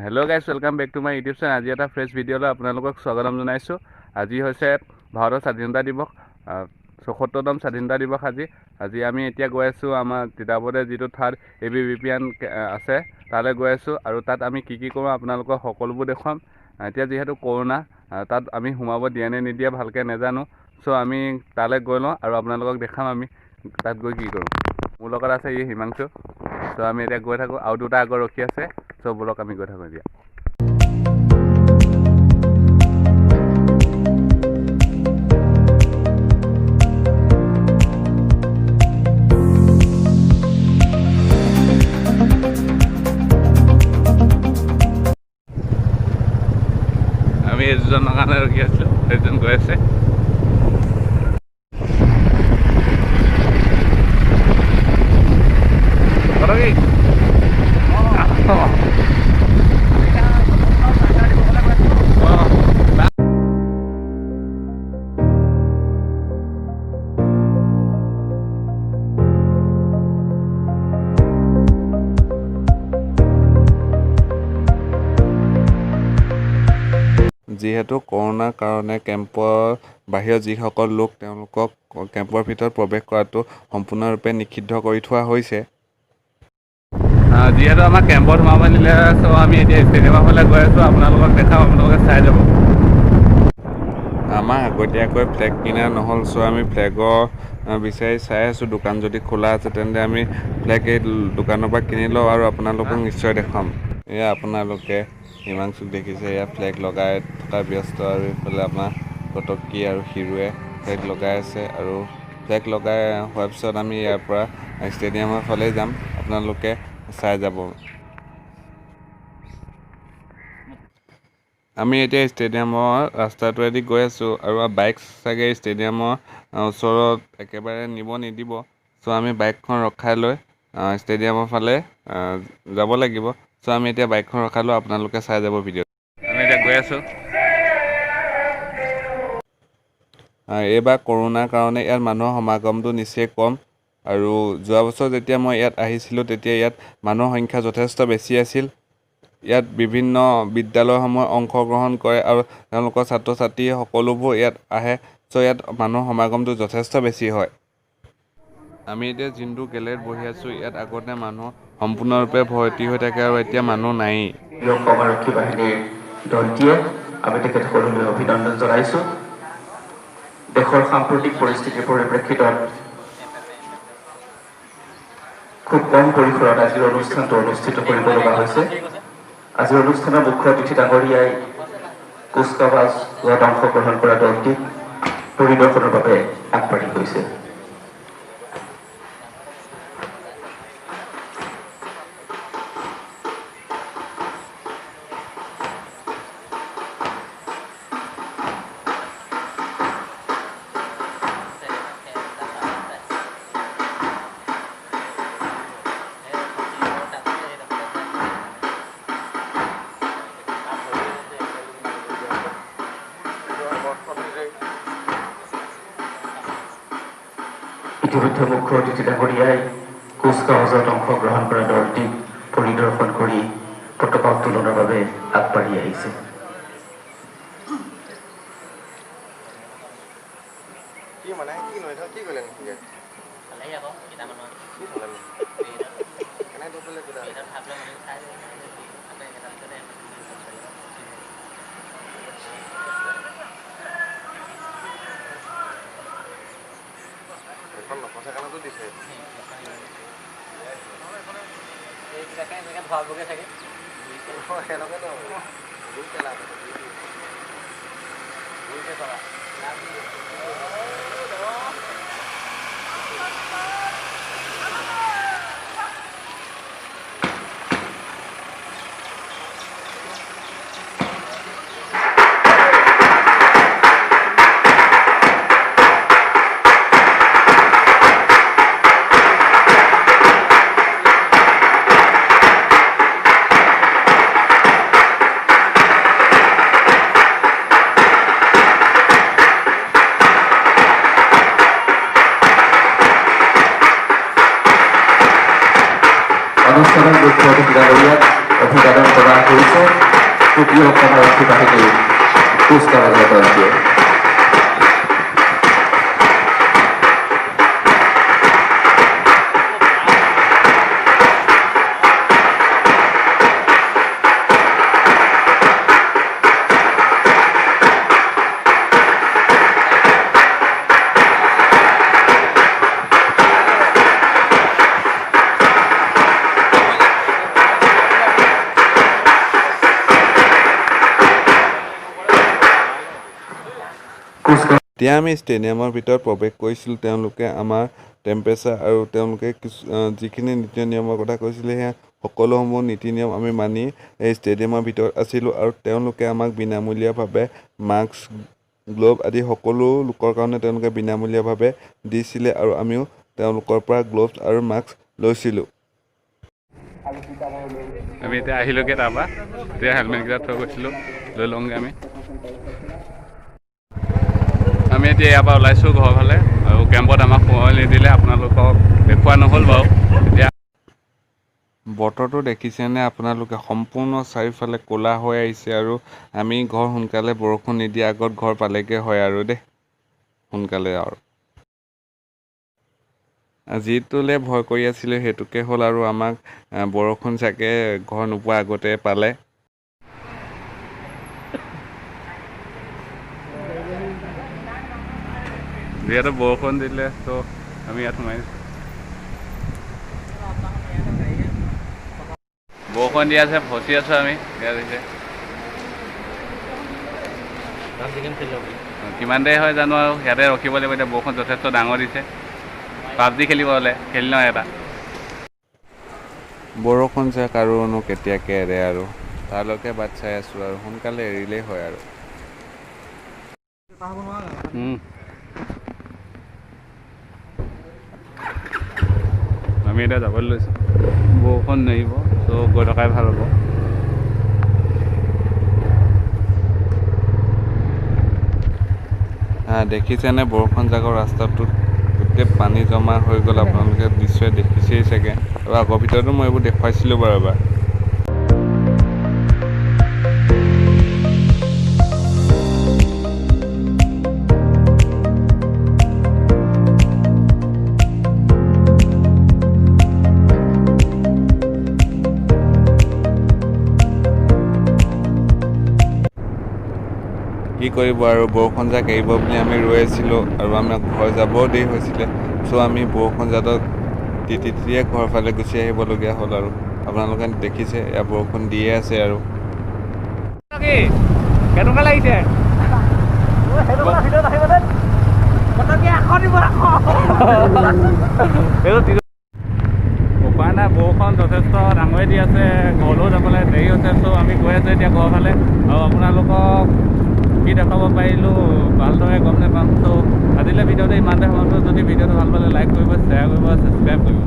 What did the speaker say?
Hello' guys, welcome back to my YouTube channel. আজি এটা fresh ভিডিঅ'লৈ আপোনালোকক স্বাগতম জনাইছোঁ। আজি হৈছে ভাৰতৰ স্বাধীনতা দিৱস, ৭৪তম স্বাধীনতা দিৱস। আজি আমি এতিয়া গৈ আছোঁ আমাৰ তিতাবৰতে যিটো থাৰ্ড ABBPN আছে তালৈ গৈ আছোঁ, আৰু তাত আমি কি কৰোঁ আপোনালোকক সকলোবোৰ দেখুৱাম। এতিয়া যিহেতু কৰোণা, তাত আমি সোমাব দিয়ে নে নিদিয়ে ভালকৈ নাজানো। চ' আমি তালৈ গৈ লওঁ আৰু আপোনালোকক দেখাম আমি তাত গৈ কি কৰোঁ। মোৰ লগত আছে হিমাংশু। চ' আমি এতিয়া গৈ থাকোঁ, আৰু দুটা আগত ৰখি আছে। চ' ব'লক আমি গৈ থাকোঁ এতিয়া। আমি এজনৰ কাৰণে ৰখি আছিলোঁ, এজন গৈ আছে। যিহেতু কৰোণাৰ কাৰণে কেম্পৰ বাহিৰত যিসকল লোক তেওঁলোকক কেম্পৰ ভিতৰত প্ৰৱেশ কৰাটো সম্পূৰ্ণৰূপে নিষিদ্ধ কৰি থোৱা হৈছে। যিহেতু আমাক কেম্পত সোমাব নিদিলে, চ' আমি এতিয়া ষ্টেডিয়ামৰ ফালে গৈ আছোঁ। আপোনালোকক দেখাম, আপোনালোকে চাই যাব। আমাৰ আগতীয়াকৈ ফ্লেগ কিনা নহ'ল, চ' আমি ফ্লেগৰ বিচাৰি চাই আছোঁ। দোকান যদি খোলা আছে তেন্তে আমি ফ্লেগ এই দোকানৰ পৰা কিনি লওঁ আৰু আপোনালোকক নিশ্চয় দেখাম। এয়া আপোনালোকে হিমাংশুক দেখিছে, এয়া ফ্লেগ লগাই থকা ব্যস্ত, আৰু এইফালে আমাৰ কটকী আৰু হিৰোৱে ফ্লেগ লগাই আছে। আৰু ফ্লেগ লগাই হোৱাৰ পিছত আমি ইয়াৰ পৰা ষ্টেডিয়ামৰ ফালে যাম, আপোনালোকে চাই যাব। আমি এতিয়া ষ্টেডিয়ামৰ ৰাস্তাটোৱেদি গৈ আছোঁ, আৰু বাইক চাগে ষ্টেডিয়ামৰ ওচৰত একেবাৰে নিব নিদিব। চ' আমি বাইকখন ৰখাই লৈ ষ্টেডিয়ামৰ ফালে যাব লাগিব। চ' আমি এতিয়া বাইকখন ৰখাই লৈ আপোনালোকে চাই যাব ভিডিঅ'। আমি এতিয়া গৈ আছোঁ। এইবাৰ কৰোণাৰ কাৰণে ইয়াত মানুহৰ সমাগমটো নিচেই কম, আৰু যোৱা বছৰ যেতিয়া মই ইয়াত আহিছিলোঁ তেতিয়া ইয়াত মানুহৰ সংখ্যা যথেষ্ট বেছি আছিল। ইয়াত বিভিন্ন বিদ্যালয়সমূহে অংশগ্ৰহণ কৰে আৰু তেওঁলোকৰ ছাত্ৰ ছাত্ৰী সকলোবোৰ ইয়াত আহে। চ' ইয়াত মানুহৰ সমাগমটো যথেষ্ট বেছি হয়। আমি এতিয়া যোনটো গেলেৰীত বহি আছোঁ, ইয়াত আগতে মানুহ সম্পূৰ্ণৰূপে ভৰ্তি হৈ থাকে, আৰু এতিয়া মানুহ নায়েই। আৰক্ষী বাহিনীৰ দলটিয়ে আমি তেখেতসকললৈ অভিনন্দন জনাইছোঁ। দেশৰ সাম্প্ৰতিক পৰিস্থিতিৰ পৰিপ্ৰেক্ষিতত খুব কম পৰিসৰত আজিৰ অনুষ্ঠানটো অনুষ্ঠিত কৰিব লগা হৈছে। আজিৰ অনুষ্ঠানৰ মুখ্য অতিথি ডাঙৰীয়াই কুচকাৱাজ হোৱাত অংশগ্ৰহণ কৰা দলটিক পৰিদৰ্শনৰ বাবে আগবাঢ়ি গৈছে। ইতিমধ্যে মুখ্য অতিথি ডাঙৰীয়াই কুচকাৱাজত অংশগ্ৰহণ কৰা দলটিক পৰিদৰ্শন কৰি পতাকা উত্তোলনৰ বাবে আগবাঢ়ি আহিছে। অনুষ্ঠানৰ মুখ্য অতিথি ডাঙৰীয়াক অভিবাদন প্ৰদান কৰিছে তৃতীয় পদাৰ্থী বাহিনীৰ কুচকাৱাজৰ দলটোৱে। এতিয়া আমি ষ্টেডিয়ামৰ ভিতৰত প্ৰৱেশ কৰিছিলোঁ। তেওঁলোকে আমাৰ টেম্পাৰেচাৰ আৰু তেওঁলোকে যিখিনি নীতি নিয়মৰ কথা কৈছিলে সেয়া সকলোসমূহ নীতি নিয়ম আমি মানি এই ষ্টেডিয়ামৰ ভিতৰত আছিলোঁ আৰু তেওঁলোকে আমাক বিনামূলীয়াভাৱে মাস্ক গ্ল'ভ আদি সকলো লোকৰ কাৰণে তেওঁলোকে বিনামূলীয়াভাৱে দিছিলে আৰু আমিও তেওঁলোকৰ পৰা গ্ল'ভছ আৰু মাস্ক লৈছিলোঁ। আমি এতিয়া আহিলোগৈ তাৰপৰা এতিয়া হেলমেটকেইটা থৈ গৈছিলোঁ লৈ লওঁগৈ আমি এতিয়া ইয়াৰ পৰা ওলাইছোঁ ঘৰৰ ফালে আৰু কেম্পত আমাক সময় নিদিলে আপোনালোকক দেখুওৱা নহ'ল বাৰু। এতিয়া বতৰটো দেখিছেনে আপোনালোকে সম্পূৰ্ণ চাৰিওফালে ক'লা হৈ আহিছে আৰু আমি ঘৰ সোনকালে বৰষুণ নিদিয়া আগত ঘৰ পালেগৈ হয় আৰু দেই সোনকালে আৰু যিটোলৈ ভয় কৰি আছিলোঁ সেইটোকে হ'ল আৰু আমাক বৰষুণ চাগে ঘৰ নোপোৱা আগতে পালে। যিহেতু বৰষুণ দিলে তো আমি ইয়াত সোমাইছোঁ। বৰষুণ দি আছে ফচি আছোঁ আমি ইয়াত দিছে কিমান দেৰি হয় জানো আৰু ইয়াতে ৰখিব লাগিব। এতিয়া বৰষুণ যথেষ্ট ডাঙৰ দিছে। পাবজি খেলিব হ'লে খেলি লওঁ এটা। বৰষুণ যাক আৰুনো কেতিয়াকৈ এৰে আৰু তালৈকে বাট চাই আছোঁ আৰু সোনকালে এৰিলেই হয় আৰু আমি এতিয়া যাবলৈ লৈছোঁ। বৰষুণ নেৰিব চ' গৈ থকাই ভাল হ'ব। দেখিছেনে বৰষুণ জাকৰ ৰাস্তাটোত গোটেই পানী জমা হৈ গ'ল। আপোনালোকে নিশ্চয় দেখিছেই চাগে আৰু আগৰ ভিতৰতো মই এইবোৰ দেখুৱাইছিলোঁ বাৰু এবাৰ। কি কৰিব আৰু বৰষুণ জাক এৰিব বুলি আমি ৰৈ আছিলোঁ আৰু আমাৰ ঘৰ যাবও দেৰি হৈছিলে। চ' আমি বৰষুণ জাকত তিতিয়ে ঘৰৰ ফালে গুচি আহিবলগীয়া হ'ল আৰু আপোনালোকে দেখিছে এয়া বৰষুণ দিয়ে আছে আৰু কেনেকুৱা লাগিছে উপায় নাই। বৰষুণ যথেষ্ট ডাঙৰে দি আছে। ঘৰলৈও যাবলৈ দেৰি হৈছে। চ' আমি গৈ আছোঁ এতিয়া ঘৰৰ ফালে আৰু আপোনালোকক কি দেখাব পাৰিলোঁ ভালদৰে গম নাপাম। চ' আজিলৈ ভিডিঅ'টো ইমানতে সমাপ্ত। যদি ভিডিঅ'টো ভাল পালে লাইক কৰিব, শ্বেয়াৰ কৰিব, ছাবস্ক্ৰাইব কৰিব।